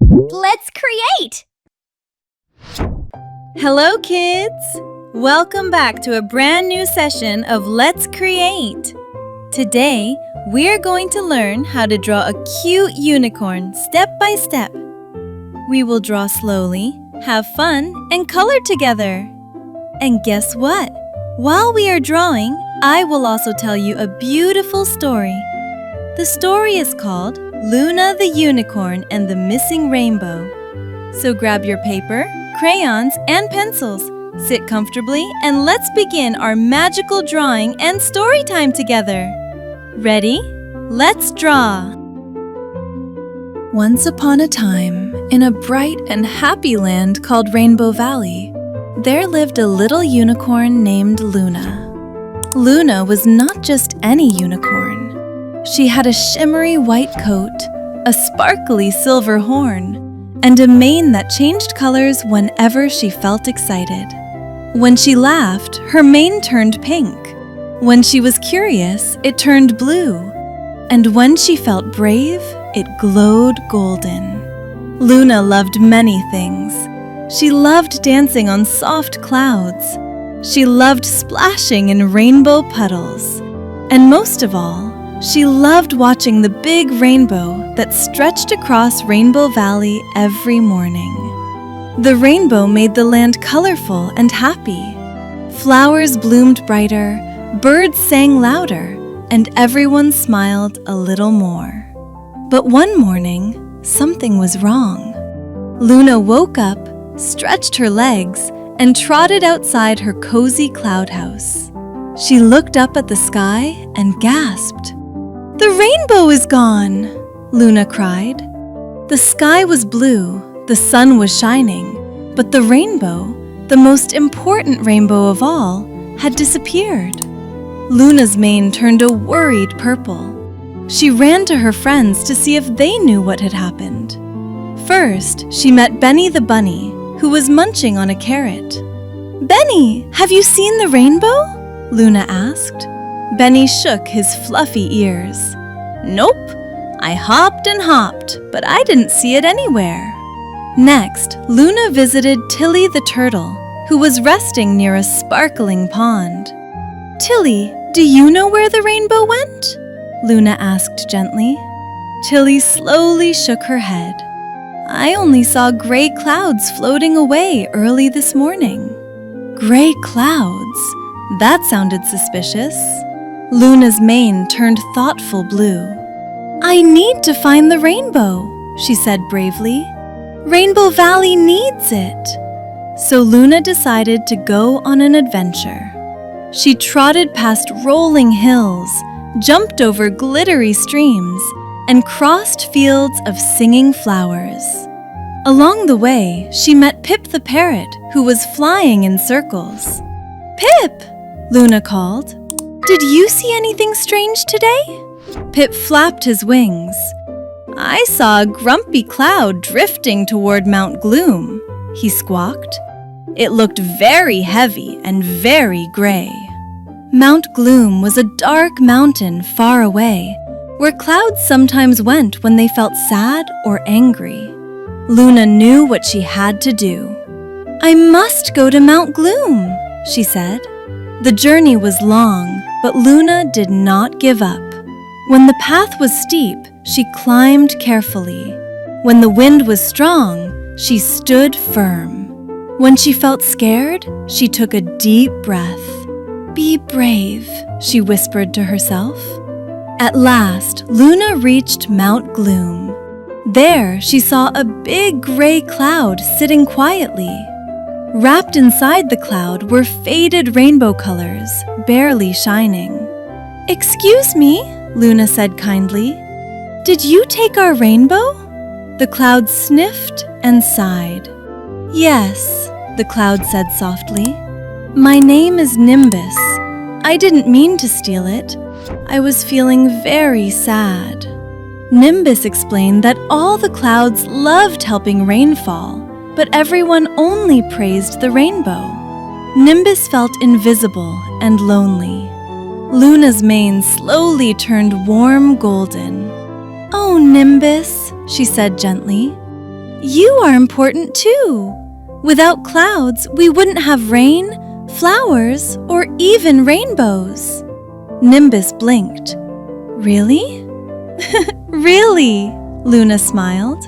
Let's create! Hello, kids! Welcome back to a brand new session of Let's Create! Today, we're going to learn how to draw a cute unicorn step by step. We will draw slowly, have fun, and color together. And guess what? While we are drawing, I will also tell you a beautiful story. The story is called Luna the Unicorn and the Missing Rainbow. So grab your paper, crayons, and pencils. Sit comfortably and let's begin our magical drawing and story time together. Ready? Let's draw! Once upon a time, in a bright and happy land called Rainbow Valley, there lived a little unicorn named Luna. Luna was not just any unicorn. She had a shimmery white coat, a sparkly silver horn, and a mane that changed colors whenever she felt excited. When she laughed, her mane turned pink. When she was curious, it turned blue. And when she felt brave, it glowed golden. Luna loved many things. She loved dancing on soft clouds. She loved splashing in rainbow puddles. And most of all, she loved watching the big rainbow that stretched across Rainbow Valley every morning. The rainbow made the land colorful and happy. Flowers bloomed brighter, birds sang louder, and everyone smiled a little more. But one morning, something was wrong. Luna woke up, stretched her legs, and trotted outside her cozy cloud house. She looked up at the sky and gasped. "The rainbow is gone!" Luna cried. The sky was blue, the sun was shining, but the rainbow, the most important rainbow of all, had disappeared. Luna's mane turned a worried purple. She ran to her friends to see if they knew what had happened. First, she met Benny the bunny, who was munching on a carrot. "Benny, have you seen the rainbow?" Luna asked. Benny shook his fluffy ears. "Nope, I hopped and hopped, but I didn't see it anywhere." Next, Luna visited Tilly the turtle, who was resting near a sparkling pond. "Tilly, do you know where the rainbow went?" Luna asked gently. Tilly slowly shook her head. "I only saw gray clouds floating away early this morning." Gray clouds? That sounded suspicious. Luna's mane turned thoughtful blue. "I need to find the rainbow," she said bravely. "Rainbow Valley needs it." So Luna decided to go on an adventure. She trotted past rolling hills, jumped over glittery streams, and crossed fields of singing flowers. Along the way, she met Pip the parrot, who was flying in circles. "Pip!" Luna called. "Did you see anything strange today?" Pip flapped his wings. "I saw a grumpy cloud drifting toward Mount Gloom," he squawked. It looked very heavy and very gray. Mount Gloom was a dark mountain far away, where clouds sometimes went when they felt sad or angry. Luna knew what she had to do. "I must go to Mount Gloom," she said. The journey was long, but Luna did not give up. When the path was steep, she climbed carefully. When the wind was strong, she stood firm. When she felt scared, she took a deep breath. "Be brave," she whispered to herself. At last, Luna reached Mount Gloom. There, she saw a big gray cloud sitting quietly. Wrapped inside the cloud were faded rainbow colors, barely shining. "Excuse me," Luna said kindly. "Did you take our rainbow?" The cloud sniffed and sighed. "Yes," the cloud said softly. "My name is Nimbus. I didn't mean to steal it. I was feeling very sad." Nimbus explained that all the clouds loved helping rain fall, but everyone only praised the rainbow. Nimbus felt invisible and lonely. Luna's mane slowly turned warm golden. "Oh, Nimbus," she said gently. You are important too. Without clouds, we wouldn't have rain, flowers, or even rainbows. Nimbus blinked. Really? Really, Luna smiled.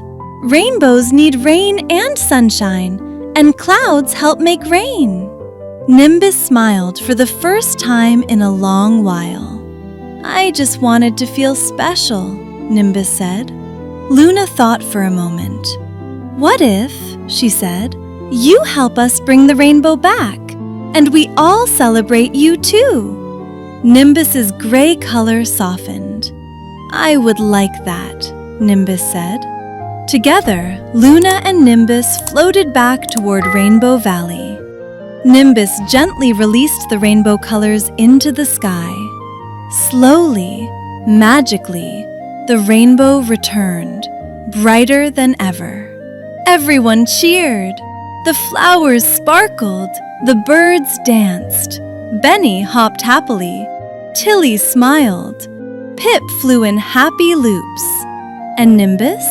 Rainbows need rain and sunshine, and clouds help make rain. Nimbus smiled for the first time in a long while. I just wanted to feel special, Nimbus said. Luna thought for a moment. What if, she said, you help us bring the rainbow back, and we all celebrate you too? Nimbus's gray color softened. I would like that, Nimbus said. Together, Luna and Nimbus floated back toward Rainbow Valley. Nimbus gently released the rainbow colors into the sky. Slowly, magically, the rainbow returned, brighter than ever. Everyone cheered. The flowers sparkled. The birds danced. Benny hopped happily. Tilly smiled. Pip flew in happy loops. And Nimbus?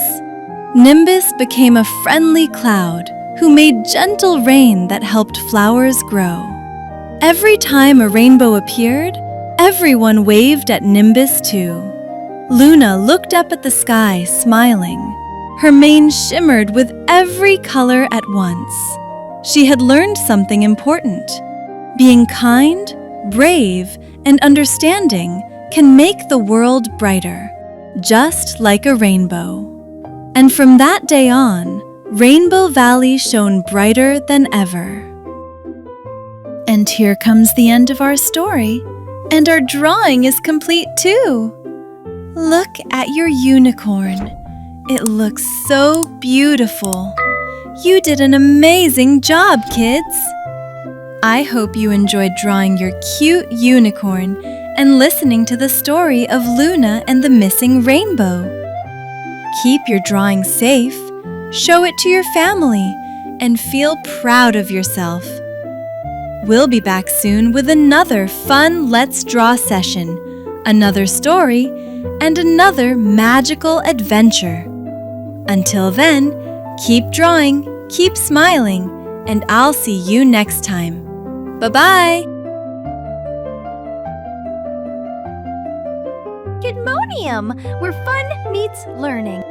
Nimbus became a friendly cloud who made gentle rain that helped flowers grow. Every time a rainbow appeared, everyone waved at Nimbus too. Luna looked up at the sky, smiling. Her mane shimmered with every color at once. She had learned something important. Being kind, brave, and understanding can make the world brighter, just like a rainbow. And from that day on, Rainbow Valley shone brighter than ever. And here comes the end of our story, and our drawing is complete too. Look at your unicorn. It looks so beautiful. You did an amazing job, kids! I hope you enjoyed drawing your cute unicorn and listening to the story of Luna and the missing rainbow. Keep your drawing safe, show it to your family, and feel proud of yourself. We'll be back soon with another fun Let's Draw session, another story, and another magical adventure. Until then, keep drawing, keep smiling, and I'll see you next time. Bye-bye! Kidmonium, where fun meets learning.